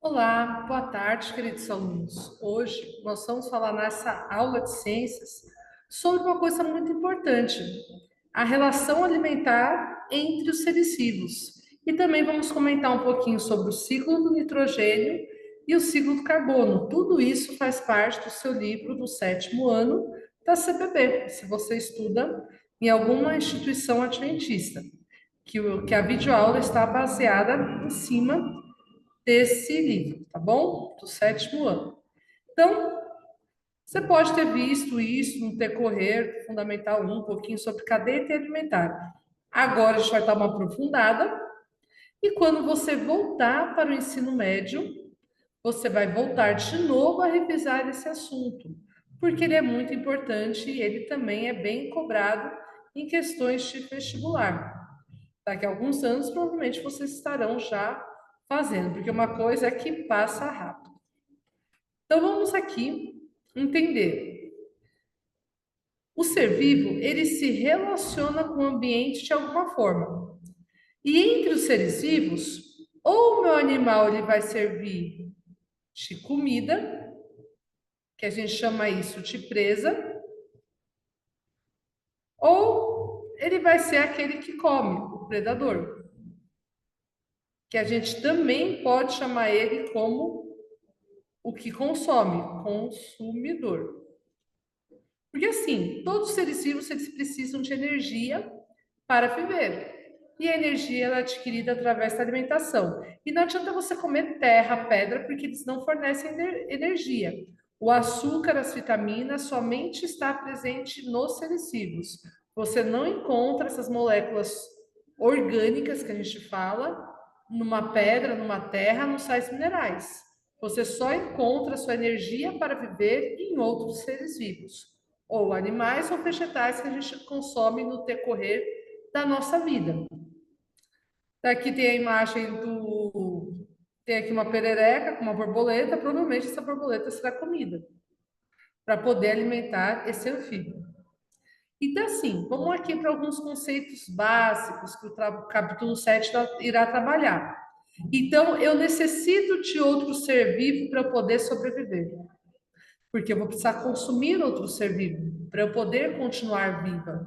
Olá, boa tarde, queridos alunos. Hoje nós vamos falar nessa aula de ciências sobre uma coisa muito importante, a relação alimentar entre os seres vivos. E também vamos comentar um pouquinho sobre o ciclo do nitrogênio e o ciclo do carbono. Tudo isso faz parte do seu livro do sétimo ano da CPB, se você estuda em alguma instituição adventista, que a videoaula está baseada em cima desse livro, tá bom? Do sétimo ano. Então, você pode ter visto isso no decorrer do Fundamental 1, um pouquinho sobre cadeia alimentar. Agora a gente vai dar uma aprofundada, e quando você voltar para o ensino médio, você vai voltar de novo a revisar esse assunto, porque ele é muito importante e ele também é bem cobrado em questões de vestibular. Daqui a alguns anos, provavelmente vocês estarão já fazendo, porque uma coisa é que passa rápido. Então vamos aqui entender. O ser vivo, ele se relaciona com o ambiente de alguma forma. E entre os seres vivos, ou o meu animal ele vai servir de comida, que a gente chama isso de presa, ou ele vai ser aquele que come, o predador, que a gente também pode chamar ele como o que consome, consumidor. Porque assim, todos os seres vivos eles precisam de energia para viver. E a energia ela é adquirida através da alimentação. E não adianta você comer terra, pedra, porque eles não fornecem energia. O açúcar, as vitaminas, somente está presente nos seres vivos. Você não encontra essas moléculas orgânicas que a gente fala numa pedra, numa terra, nos sais minerais. Você só encontra sua energia para viver em outros seres vivos, ou animais ou vegetais que a gente consome no decorrer da nossa vida. Daqui tem a imagem do. Tem aqui uma perereca com uma borboleta, provavelmente essa borboleta será comida, para poder alimentar esse anfíbio. Então, assim, vamos aqui para alguns conceitos básicos que o capítulo 7 irá trabalhar. Então, eu necessito de outro ser vivo para eu poder sobreviver, porque eu vou precisar consumir outro ser vivo para eu poder continuar viva.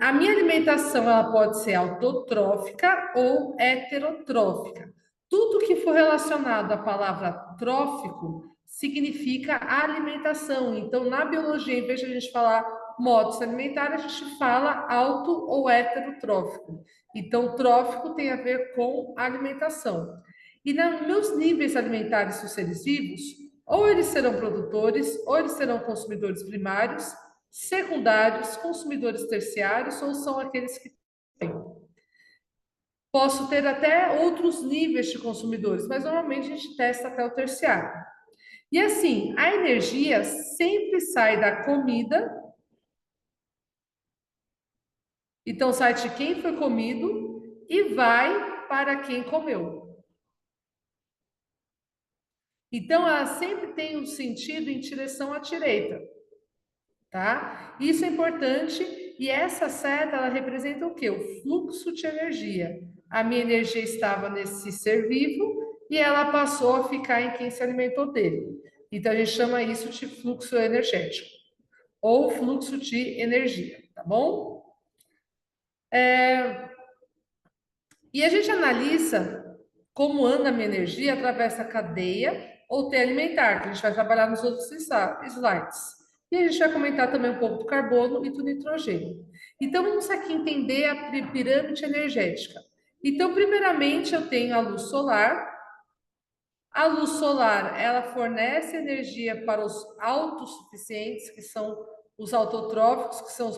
A minha alimentação ela pode ser autotrófica ou heterotrófica. Tudo que for relacionado à palavra trófico significa alimentação. Então, na biologia, em vez de a gente falar modos alimentares, a gente fala auto ou heterotrófico. Então, trófico tem a ver com alimentação. E nos meus níveis alimentares dos seres vivos, ou eles serão produtores, ou eles serão consumidores primários, secundários, consumidores terciários, ou são aqueles que têm. Posso ter até outros níveis de consumidores, mas normalmente a gente testa até o terciário. E assim, a energia sempre sai da comida, então sai de quem foi comido e vai para quem comeu. Então ela sempre tem um sentido em direção à direita, tá? Isso é importante e essa seta ela representa o quê? O fluxo de energia. A minha energia estava nesse ser vivo e ela passou a ficar em quem se alimentou dele. Então a gente chama isso de fluxo energético ou fluxo de energia, tá bom? E a gente analisa como anda a minha energia através da cadeia ou T alimentar, que a gente vai trabalhar nos outros slides. E a gente vai comentar também um pouco do carbono e do nitrogênio. Então, vamos aqui entender a pirâmide energética. Então, primeiramente, eu tenho a luz solar. A luz solar, ela fornece energia para os autossuficientes, que são os autotróficos, que são os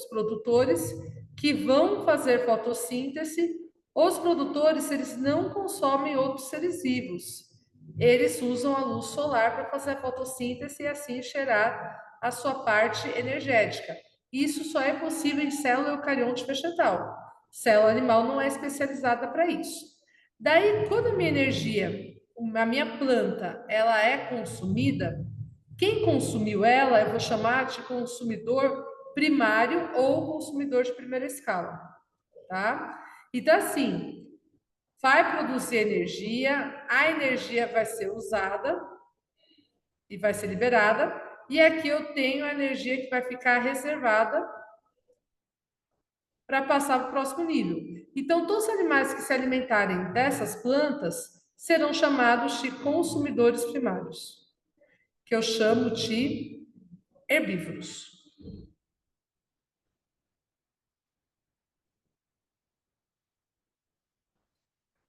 produtores, que vão fazer fotossíntese. Os produtores, eles não consomem outros seres vivos. Eles usam a luz solar para fazer a fotossíntese e assim gerar a sua parte energética. Isso só é possível em célula eucarionte vegetal. Célula animal não é especializada para isso. Daí, quando a minha energia, a minha planta, ela é consumida, quem consumiu ela, eu vou chamar de consumidor primário ou consumidor de primeira escala, tá? Então, assim, vai produzir energia, a energia vai ser usada e vai ser liberada, e aqui eu tenho a energia que vai ficar reservada para passar para o próximo nível. Então, todos os animais que se alimentarem dessas plantas serão chamados de consumidores primários, que eu chamo de herbívoros.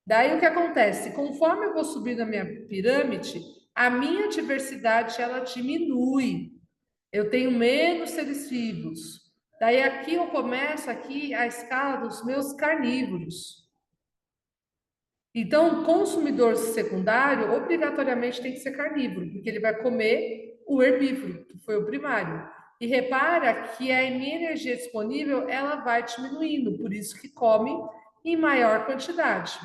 Daí o que acontece? Conforme eu vou subindo a minha pirâmide, a minha diversidade ela diminui. Eu tenho menos seres vivos. Daí aqui eu começo aqui a escala dos meus carnívoros. Então, o consumidor secundário obrigatoriamente tem que ser carnívoro, porque ele vai comer o herbívoro, que foi o primário. E repara que a minha energia disponível ela vai diminuindo, por isso que come em maior quantidade.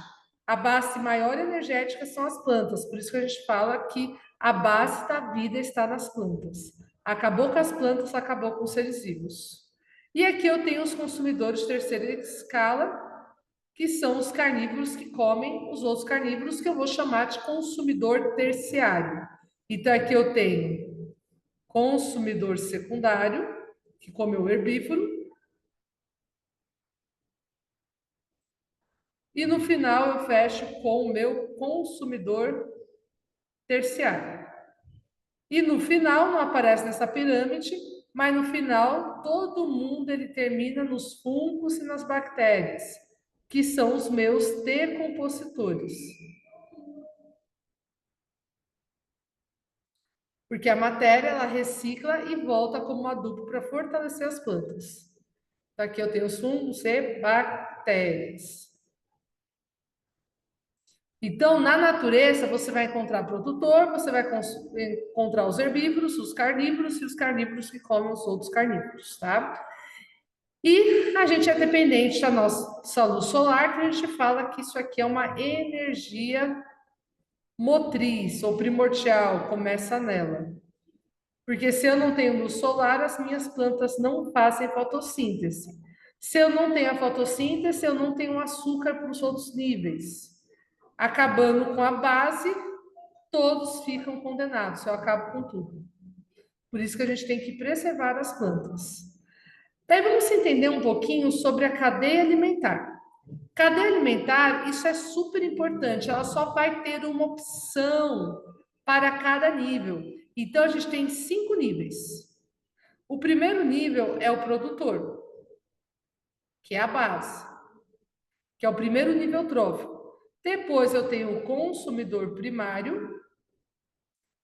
A base maior energética são as plantas, por isso que a gente fala que a base da vida está nas plantas. Acabou com as plantas, acabou com os seres vivos. E aqui eu tenho os consumidores de terceira escala, que são os carnívoros que comem os outros carnívoros, que eu vou chamar de consumidor terciário. Então, aqui eu tenho consumidor secundário, que come o herbívoro, e no final eu fecho com o meu consumidor terciário. E no final, não aparece nessa pirâmide, mas no final todo mundo ele termina nos fungos e nas bactérias, que são os meus decompositores. Porque a matéria ela recicla e volta como adubo para fortalecer as plantas. Então, aqui eu tenho os fungos e bactérias. Então, na natureza, você vai encontrar produtor, você vai encontrar os herbívoros, os carnívoros e os carnívoros que comem os outros carnívoros, tá? E a gente é dependente da nossa luz solar, que a gente fala que isso aqui é uma energia motriz ou primordial, começa nela. Porque se eu não tenho luz solar, as minhas plantas não fazem fotossíntese. Se eu não tenho a fotossíntese, eu não tenho açúcar para os outros níveis. Acabando com a base, todos ficam condenados. Eu acabo com tudo. Por isso que a gente tem que preservar as plantas. Daí vamos entender um pouquinho sobre a cadeia alimentar. Cadeia alimentar, isso é super importante. Ela só vai ter uma opção para cada nível. Então, a gente tem 5 níveis. O primeiro nível é o produtor, que é a base, que é o primeiro nível trófico. Depois eu tenho o consumidor primário,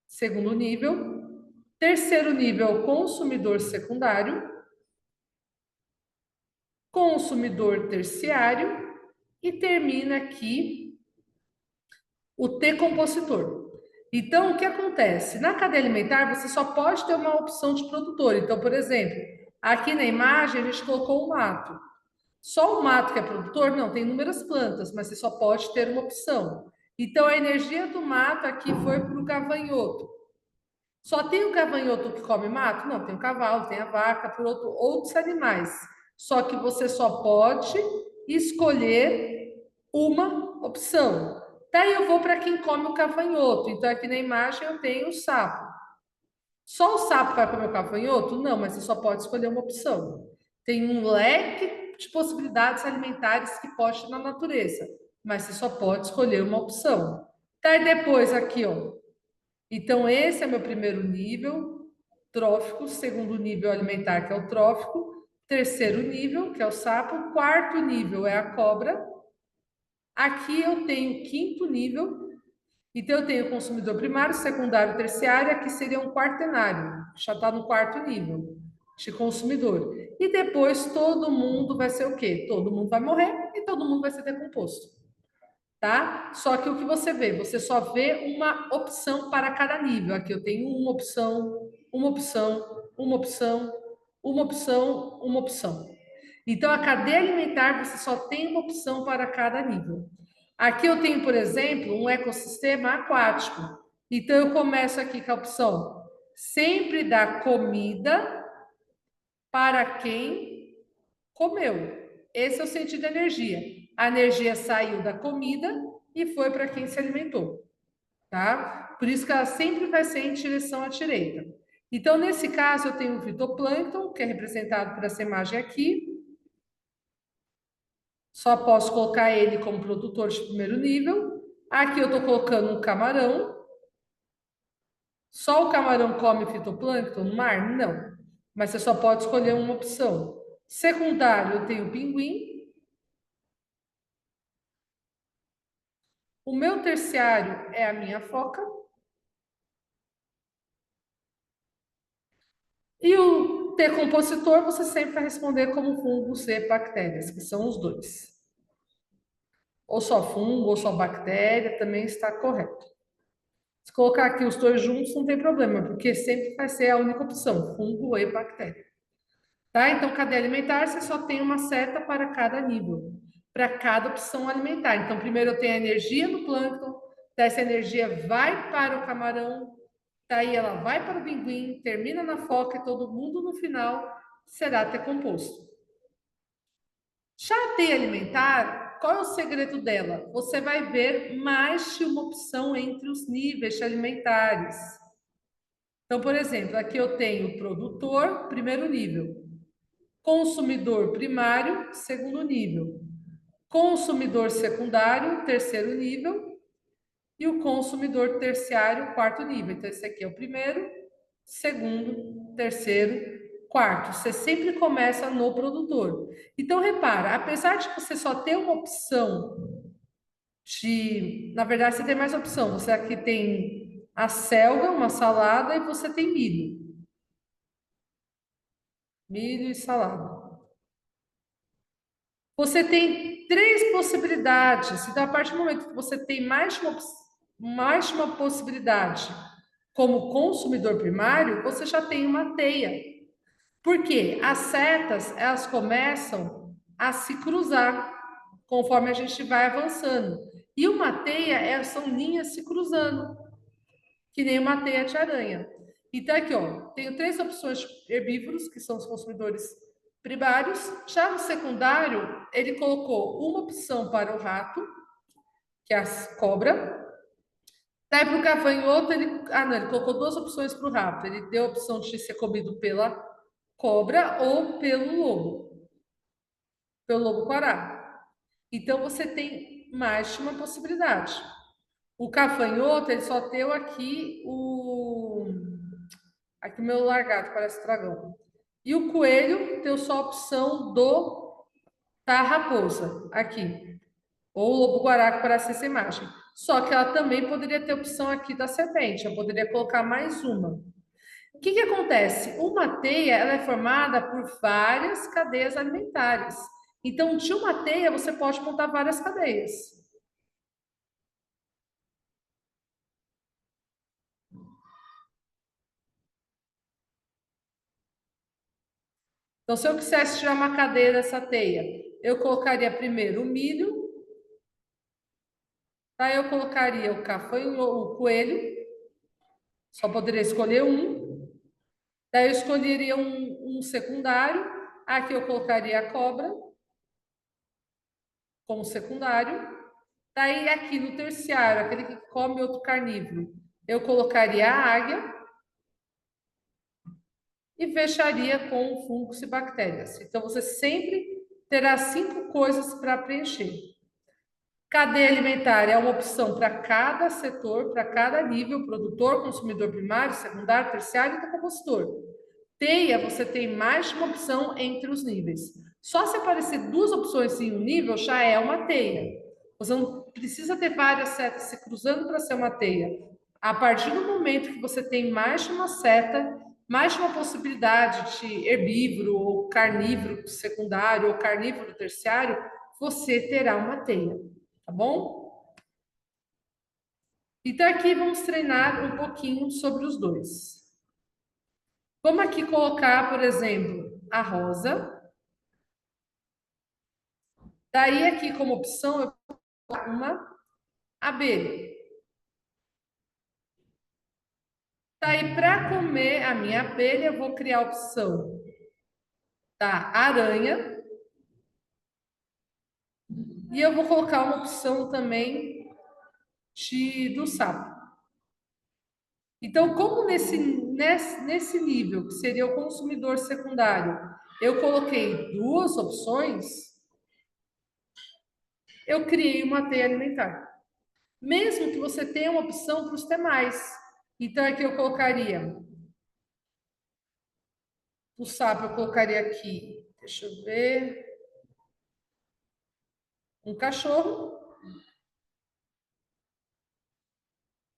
segundo nível. Terceiro nível, consumidor secundário, consumidor terciário e termina aqui o T-compositor. Então, o que acontece? Na cadeia alimentar, você só pode ter uma opção de produtor. Então, por exemplo, aqui na imagem a gente colocou o mato. Só o mato que é produtor? Não, tem inúmeras plantas, mas você só pode ter uma opção. Então, a energia do mato aqui foi para o gafanhoto. Só tem o gafanhoto que come mato? Não, tem o cavalo, tem a vaca, por outros animais. Só que você só pode escolher uma opção. Daí eu vou para quem come o gafanhoto. Então, aqui na imagem eu tenho o sapo. Só o sapo vai comer o gafanhoto? Não, mas você só pode escolher uma opção. Tem um leque de possibilidades alimentares que pode ter na natureza, mas você só pode escolher uma opção. Daí depois aqui, ó. Então, esse é meu primeiro nível trófico, segundo nível alimentar, que é o trófico, terceiro nível, que é o sapo, quarto nível é a cobra. Aqui eu tenho quinto nível, então eu tenho consumidor primário, secundário, terciário, aqui seria um quaternário, já está no quarto nível de consumidor. E depois todo mundo vai ser o quê? Todo mundo vai morrer e todo mundo vai ser decomposto, tá? Só que o que você vê? Você só vê uma opção para cada nível. Aqui eu tenho uma opção, uma opção, uma opção, uma opção, uma opção. Então, a cadeia alimentar, você só tem uma opção para cada nível. Aqui eu tenho, por exemplo, um ecossistema aquático. Então, eu começo aqui com a opção sempre dar comida para quem comeu. Esse é o sentido de energia. a energia saiu da comida e foi para quem se alimentou, tá? Por isso que ela sempre vai ser em direção à direita. Então, nesse caso, eu tenho o fitoplâncton, que é representado por essa imagem aqui. Só posso colocar ele como produtor de primeiro nível. Aqui eu estou colocando um camarão. Só o camarão come fitoplâncton no mar? Não. Mas você só pode escolher uma opção. Secundário, eu tenho o pinguim. O meu terciário é a minha foca. E o decompositor, você sempre vai responder como fungos e bactérias, que são os dois. Ou só fungo, ou só bactéria, também está correto. Se colocar aqui os dois juntos, não tem problema, porque sempre vai ser a única opção, fungo e bactéria. Tá? Então, cadeia alimentar, você só tem uma seta para cada nível, para cada opção alimentar. Então, primeiro eu tenho a energia no plâncton, essa energia vai para o camarão, daí ela vai para o pinguim, termina na foca e todo mundo no final será decomposto. Já a teia alimentar, qual é o segredo dela? Você vai ver mais de uma opção entre os níveis alimentares. Então, por exemplo, aqui eu tenho produtor, primeiro nível, consumidor primário, segundo nível, consumidor secundário, terceiro nível, e o consumidor terciário, quarto nível. Então, esse aqui é o primeiro, segundo, terceiro, quarto. Você sempre começa no produtor. Então, repara, apesar de você só ter uma opção de. Na verdade, você tem mais opção. Você aqui tem a selga, uma salada, e você tem milho. Milho e salada. Você tem três possibilidades. Então, a partir do momento que você tem mais de uma possibilidade como consumidor primário, você já tem uma teia. Por quê? As setas, elas começam a se cruzar conforme a gente vai avançando. E uma teia são linhas se cruzando, que nem uma teia de aranha. Então, aqui, ó, tenho três opções de herbívoros, que são os consumidores primários. Já no secundário, ele colocou uma opção para o rato, que é a cobra. Daí para o gafanhoto, ele colocou duas opções para o rato. Ele deu a opção de ser comido pela cobra ou pelo lobo-guará. Então, você tem mais de uma possibilidade. O gafanhoto, ele só deu aqui Aqui o meu largato parece dragão. E o coelho deu só a opção da raposa, aqui. Ou o lobo-guará, que parece essa imagem. Só que ela também poderia ter a opção aqui da serpente. Eu poderia colocar mais uma. O que acontece? Uma teia ela é formada por várias cadeias alimentares. Então, de uma teia, você pode montar várias cadeias. Então, se eu quisesse tirar uma cadeia dessa teia, eu colocaria primeiro o milho, daí eu colocaria o cafanho, o coelho, só poderia escolher um. Daí eu escolheria um secundário, aqui eu colocaria a cobra como secundário. Daí aqui no terciário, aquele que come outro carnívoro, eu colocaria a águia e fecharia com fungos e bactérias. Então você sempre terá 5 coisas para preencher. Cadeia alimentar é uma opção para cada setor, para cada nível, produtor, consumidor primário, secundário, terciário e decompositor. Teia, você tem mais de uma opção entre os níveis. Só se aparecer duas opções em um nível, já é uma teia. Você não precisa ter várias setas se cruzando para ser uma teia. A partir do momento que você tem mais de uma seta, mais de uma possibilidade de herbívoro ou carnívoro secundário ou carnívoro terciário, você terá uma teia, tá bom? Então aqui vamos treinar um pouquinho sobre os dois. Vamos aqui colocar, por exemplo, a rosa. Daí aqui como opção eu coloco uma abelha. Daí para comer a minha abelha eu vou criar a opção da aranha. E eu vou colocar uma opção também do sapo. Então, como nesse nível, que seria o consumidor secundário, eu coloquei duas opções, eu criei uma teia alimentar. Mesmo que você tenha uma opção para os demais. Então, aqui eu colocaria o sapo, eu colocaria aqui, deixa eu ver, um cachorro.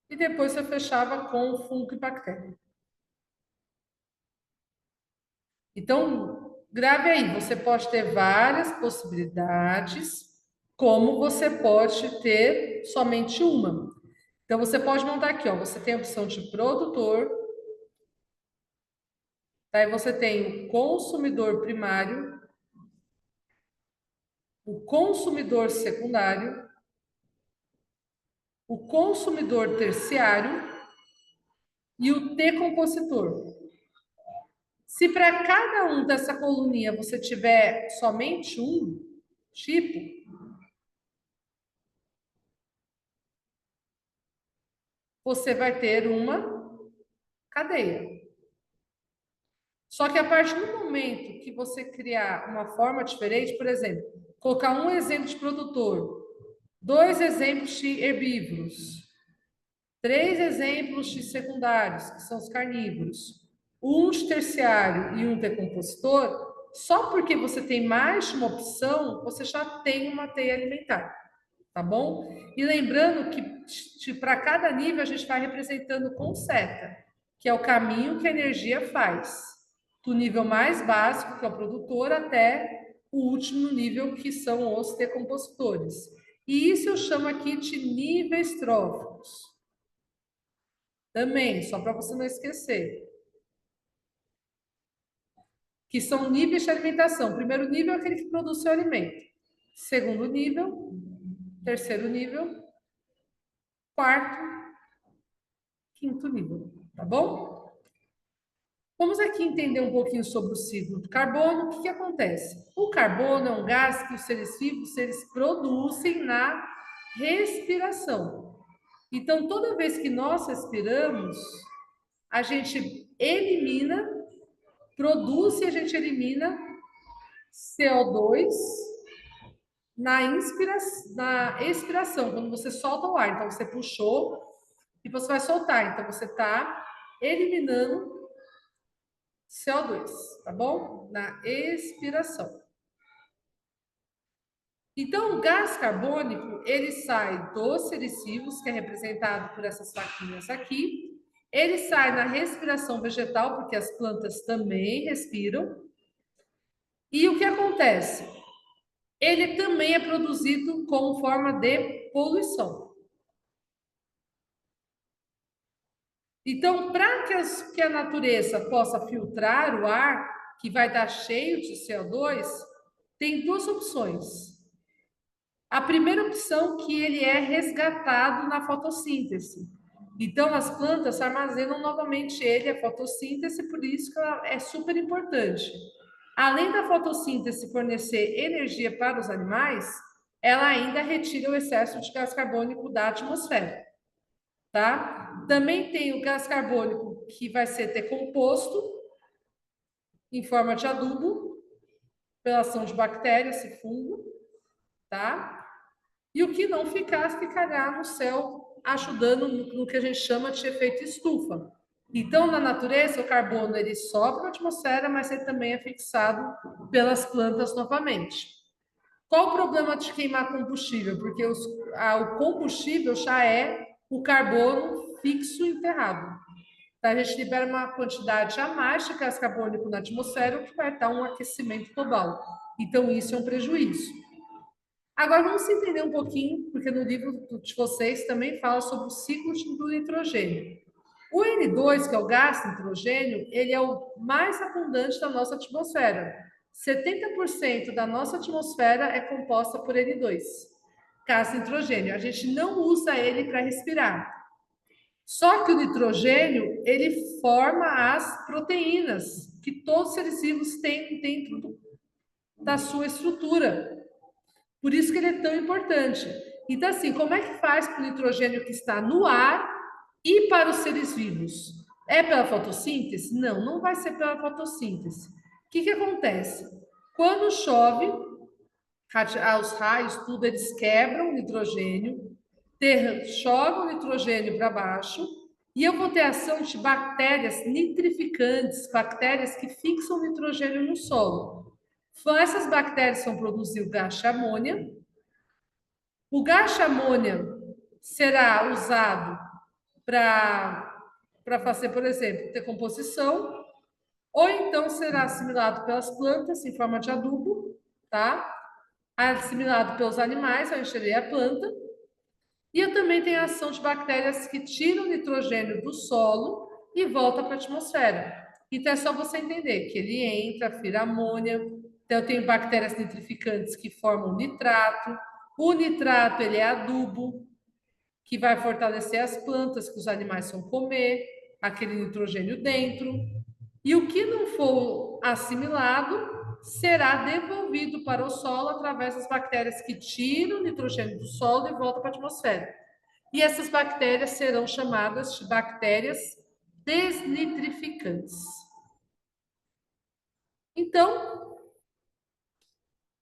E depois eu fechava com fungo e bactéria. Então, grave aí, você pode ter várias possibilidades, como você pode ter somente uma. Então, você pode montar aqui, ó, você tem a opção de produtor, aí você tem o consumidor primário, o consumidor secundário, o consumidor terciário e o decompositor. Se para cada um dessa coluninha você tiver somente um tipo, você vai ter uma cadeia. Só que a partir do momento que você criar uma forma diferente, por exemplo, colocar um exemplo de produtor, dois exemplos de herbívoros, três exemplos de secundários, que são os carnívoros, um de terciário e um decompositor, só porque você tem mais de uma opção, você já tem uma teia alimentar, tá bom? E lembrando que para cada nível a gente vai representando com seta, que é o caminho que a energia faz, do nível mais básico, que é o produtor, até o último nível, que são os decompositores. E isso eu chamo aqui de níveis tróficos. Também, só para você não esquecer, que são níveis de alimentação. Primeiro nível é aquele que produz seu alimento. Segundo nível, terceiro nível, quarto, quinto nível, tá bom? Vamos aqui entender um pouquinho sobre o ciclo do carbono. O que acontece? O carbono é um gás que os seres vivos eles produzem na respiração. Então, toda vez que nós respiramos, a gente elimina, produz e a gente elimina CO2 na expiração, quando você solta o ar. Então, você puxou e você vai soltar. Então, você está eliminando CO2, tá bom? Na expiração. Então, o gás carbônico, ele sai dos seres vivos, que é representado por essas faquinhas aqui. Ele sai na respiração vegetal, porque as plantas também respiram. E o que acontece? Ele também é produzido como forma de poluição. Então, para que a natureza possa filtrar o ar, que vai dar cheio de CO2, tem duas opções. A primeira opção que ele é resgatado na fotossíntese. Então, as plantas armazenam novamente ele, a fotossíntese, por isso que ela é super importante. Além da fotossíntese fornecer energia para os animais, ela ainda retira o excesso de gás carbônico da atmosfera, tá? Também tem o gás carbônico que vai ser decomposto em forma de adubo, pela ação de bactérias e fungo, tá? E o que não ficar, ficará no céu, ajudando no que a gente chama de efeito estufa. Então, na natureza, o carbono ele sobe na atmosfera, mas ele também é fixado pelas plantas novamente. Qual o problema de queimar combustível? Porque o combustível já é o carbono fixo enterrado. Então, a gente libera uma quantidade a mais de gás carbônico na atmosfera, o que vai dar um aquecimento global. Então, isso é um prejuízo. Agora, vamos entender um pouquinho, porque no livro de vocês também fala sobre o ciclo do nitrogênio. O N2, que é o gás nitrogênio, ele é o mais abundante da nossa atmosfera. 70% da nossa atmosfera é composta por N2, gás nitrogênio. A gente não usa ele para respirar. Só que o nitrogênio, ele forma as proteínas que todos os seres vivos têm dentro da sua estrutura. Por isso que ele é tão importante. Então, assim, como é que faz para o nitrogênio que está no ar ir para os seres vivos? É pela fotossíntese? Não, não vai ser pela fotossíntese. O que acontece? Quando chove, os raios, tudo, eles quebram o nitrogênio, jogam o nitrogênio para baixo, e eu vou ter ação de bactérias nitrificantes, bactérias que fixam o nitrogênio no solo. Essas bactérias vão produzir o gás de amônia. O gás de amônia será usado para fazer, por exemplo, decomposição, ou então será assimilado pelas plantas em forma de adubo, tá? Assimilado pelos animais, vai encher a planta. E eu também tenho a ação de bactérias que tiram o nitrogênio do solo e volta para a atmosfera. Então é só você entender que ele entra, vira amônia. Então eu tenho bactérias nitrificantes que formam nitrato. O nitrato ele é adubo que vai fortalecer as plantas que os animais vão comer, aquele nitrogênio dentro. E o que não for assimilado será devolvido para o solo através das bactérias que tiram o nitrogênio do solo e voltam para a atmosfera. E essas bactérias serão chamadas de bactérias desnitrificantes. Então,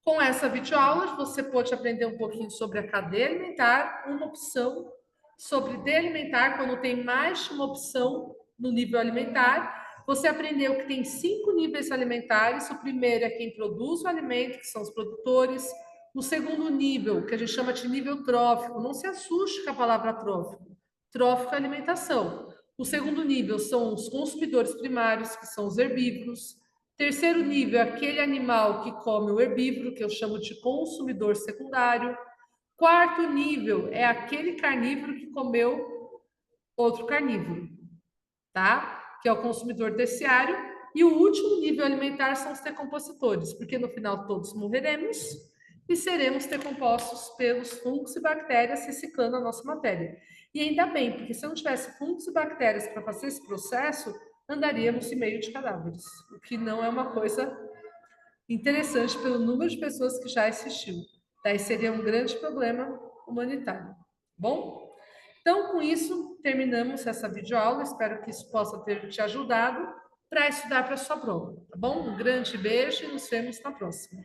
com essa videoaula, você pode aprender um pouquinho sobre a cadeia alimentar, uma opção sobre D alimentar, quando tem mais de uma opção no nível alimentar. Você aprendeu que tem 5 níveis alimentares. O primeiro é quem produz o alimento, que são os produtores. O segundo nível, que a gente chama de nível trófico, não se assuste com a palavra trófico. Trófico é alimentação. O segundo nível são os consumidores primários, que são os herbívoros. Terceiro nível é aquele animal que come o herbívoro, que eu chamo de consumidor secundário. Quarto nível é aquele carnívoro que comeu outro carnívoro, tá? Que é o consumidor terciário. E o último nível alimentar são os decompositores, porque no final todos morreremos e seremos decompostos pelos fungos e bactérias reciclando a nossa matéria. E ainda bem, porque se não tivesse fungos e bactérias para fazer esse processo, andaríamos em meio de cadáveres, o que não é uma coisa interessante pelo número de pessoas que já existiu. Daí seria um grande problema humanitário. Bom? Então, com isso, terminamos essa videoaula. Espero que isso possa ter te ajudado para estudar para a sua prova, tá bom? Um grande beijo e nos vemos na próxima.